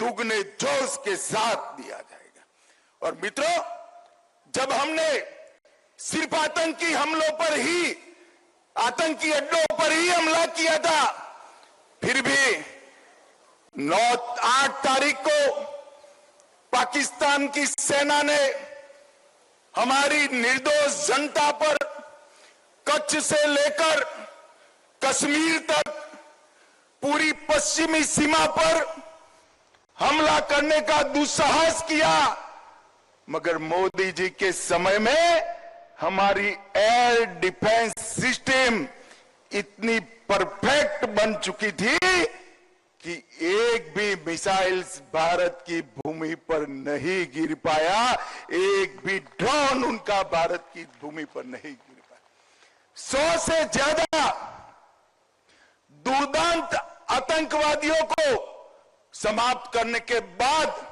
दुगने जोश के साथ दिया जाएगा। और मित्रों, जब हमने सिर्फ आतंकी हमलों पर ही, आतंकी अड्डों पर ही हमला किया था, फिर भी 8 तारीख को पाकिस्तान की सेना ने हमारी निर्दोष जनता पर कच्छ से लेकर कश्मीर तक पूरी पश्चिमी सीमा पर हमला करने का दुस्साहस किया। मगर मोदी जी के समय में हमारी एयर डिफेंस सिस्टम इतनी परफेक्ट बन चुकी थी कि एक भी मिसाइल्स भारत की भूमि पर नहीं गिर पाया, एक भी ड्रोन उनका भारत की भूमि पर नहीं गिर पाया। 100 से ज्यादा दुर्दांत आतंकवादियों को समाप्त करने के बाद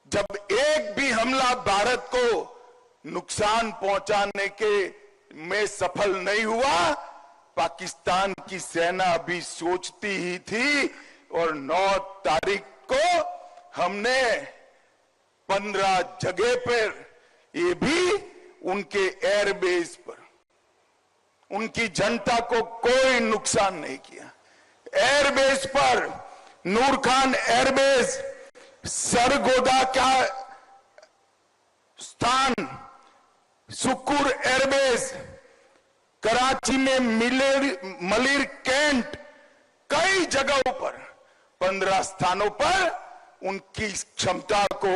जब एक भी हमला भारत को नुकसान पहुंचाने के में सफल नहीं हुआ, पाकिस्तान की सेना भी सोचती ही थी। और 9 तारीख को हमने 15 जगह पर, ये भी उनके एयरबेस पर, उनकी जनता को कोई नुकसान नहीं किया। एयरबेस पर नूर खान एयरबेस, सरगोदा का स्थान, सुकुर एयरबेस, कराची में मलिर कैंट, कई जगहों पर 15 स्थानों पर उनकी क्षमता को,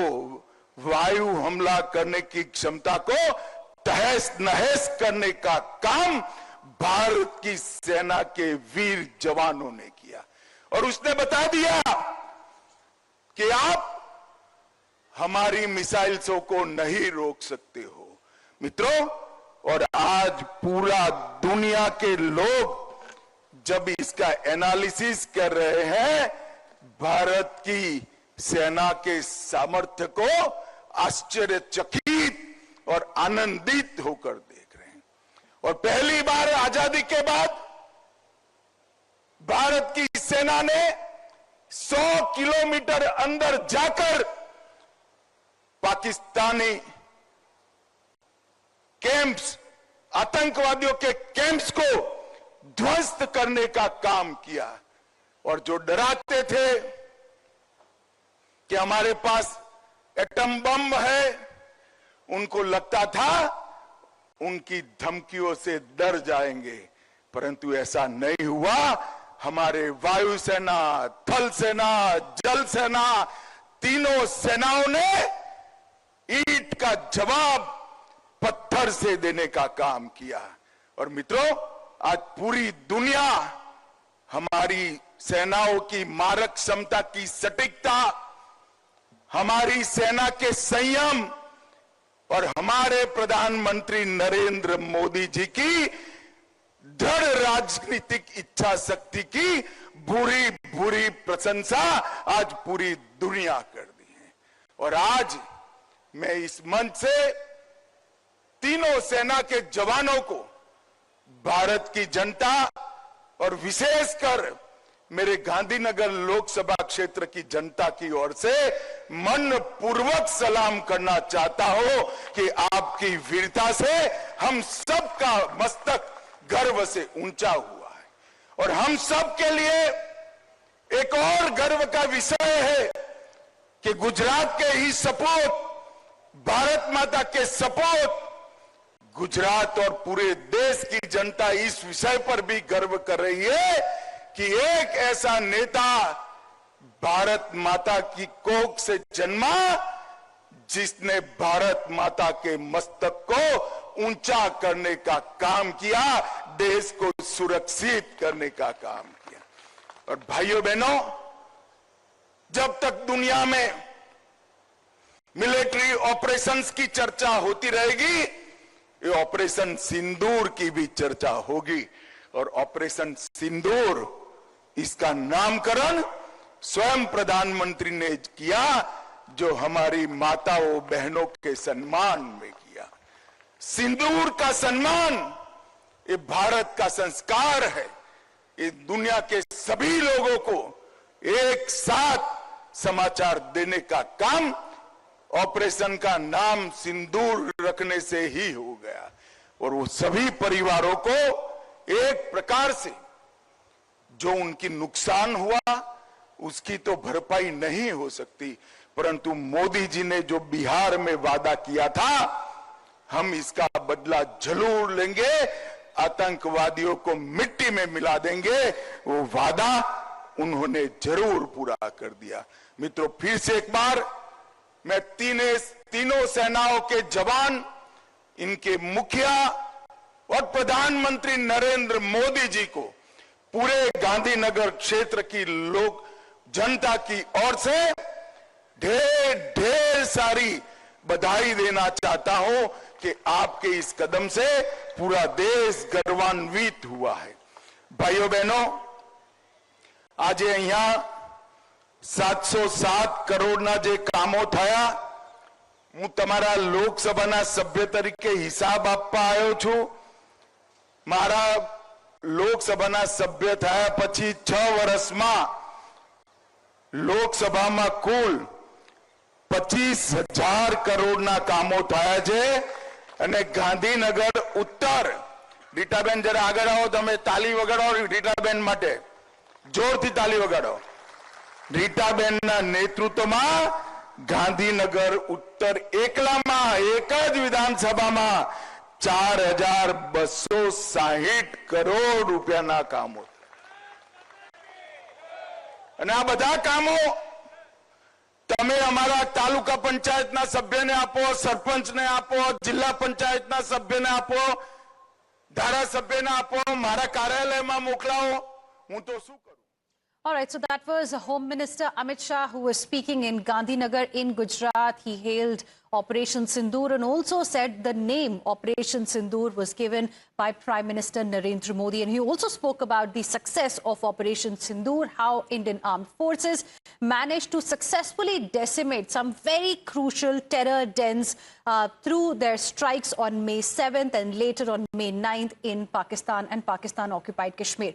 वायु हमला करने की क्षमता को तहस नहस करने का काम भारत की सेना के वीर जवानों ने किया। और उसने बता दिया कि आप हमारी मिसाइल्सों को नहीं रोक सकते हो। मित्रों, और आज पूरा दुनिया के लोग जब इसका एनालिसिस कर रहे हैं, भारत की सेना के सामर्थ्य को आश्चर्यचकित और आनंदित होकर देख रहे हैं। और पहली बार आजादी के बाद भारत की सेना ने 100 किलोमीटर अंदर जाकर पाकिस्तानी कैंप्स, आतंकवादियों के कैंप्स को ध्वस्त करने का काम किया। और जो डराते थे कि हमारे पास एटम बम है, उनको लगता था उनकी धमकियों से डर जाएंगे, परंतु ऐसा नहीं हुआ। हमारे वायुसेना, थल सेना, जल सेना, तीनों सेनाओं ने ईंट का जवाब पत्थर से देने का काम किया। और मित्रों, आज पूरी दुनिया हमारी सेनाओं की मारक क्षमता की सटीकता, हमारी सेना के संयम और हमारे प्रधानमंत्री नरेंद्र मोदी जी की दृढ़ राजनीतिक इच्छा शक्ति की बुरी बुरी प्रशंसा आज पूरी दुनिया कर दी है। और आज मैं इस मंच से तीनों सेना के जवानों को, भारत की जनता और विशेषकर मेरे गांधीनगर लोकसभा क्षेत्र की जनता की ओर से मन पूर्वक सलाम करना चाहता हूं कि आपकी वीरता से हम सबका मस्तक गर्व से ऊंचा हुआ है। और हम सब के लिए एक और गर्व का विषय है कि गुजरात के ही सपूत, भारत माता के सपूत, गुजरात और पूरे देश की जनता इस विषय पर भी गर्व कर रही है कि एक ऐसा नेता भारत माता की कोख से जन्मा, जिसने भारत माता के मस्तक को ऊंचा करने का काम किया, देश को सुरक्षित करने का काम किया। और भाइयों बहनों, जब तक दुनिया में मिलिट्री ऑपरेशंस की चर्चा होती रहेगी, ये ऑपरेशन सिंदूर की भी चर्चा होगी। और ऑपरेशन सिंदूर, इसका नामकरण स्वयं प्रधानमंत्री ने किया, जो हमारी माताओं बहनों के सम्मान में किया। सिंदूर का सम्मान ये भारत का संस्कार है। ये दुनिया के सभी लोगों को एक साथ समाचार देने का काम ऑपरेशन का नाम सिंदूर रखने से ही हो गया। और वो सभी परिवारों को एक प्रकार से जो उनकी नुकसान हुआ उसकी तो भरपाई नहीं हो सकती, परंतु मोदी जी ने जो बिहार में वादा किया था, हम इसका बदला जरूर लेंगे, आतंकवादियों को मिट्टी में मिला देंगे, वो वादा उन्होंने जरूर पूरा कर दिया। मित्रों, फिर से एक बार मैं तीनों सेनाओं के जवान, इनके मुखिया और प्रधानमंत्री नरेंद्र मोदी जी को पूरे गांधीनगर क्षेत्र की लोक जनता की ओर से ढेर ढेर सारी बधाई देना चाहता हूं कि आपके इस कदम से पूरा देश गर्वान्वित हुआ है। भाइयों बहनों, आज અહીંયા 707 કરોડના જે કામો થયા, હું તમારા લોકસભાના સભ્ય તરીકે હિસાબ આપવા આવ્યો છું। મારા લોકસભાના સભ્ય થયા પછી 6 વર્ષમાં લોકસભામાં કુલ 25,000 કરોડના કામો થયા છે। અને ગાંધીનગર ઉત્તર, રીટાબેન જરા આગળ આવો, તમે તાલી વગાડો રીટાબેન માટે, જોરથી તાલી વગાડો। રીટાબેનના નેતૃત્વમાં ગાંધીનગર ઉત્તર એકલામાં એક જ વિધાનસભામાં 4,260 કરોડ રૂપિયાના કામો, અને આ બધા કામો તમે અમારા તાલુકા પંચાયતના સભ્યને આપો, સરપંચને આપો, જિલ્લા પંચાયતના સભ્યને આપો, ધારાસભ્યને આપો, મારા કાર્યાલયમાં મોકલાવો, હું તો શું કરું। All right, so that was Home Minister Amit Shah, who was speaking in Gandhinagar in Gujarat. He hailed Operation Sindoor and also said the name Operation Sindoor was given by Prime Minister Narendra Modi. And he also spoke about the success of Operation Sindoor, how Indian Armed Forces managed to successfully decimate some very crucial terror dens through their strikes on May 7th and later on May 9th in Pakistan and Pakistan-occupied Kashmir.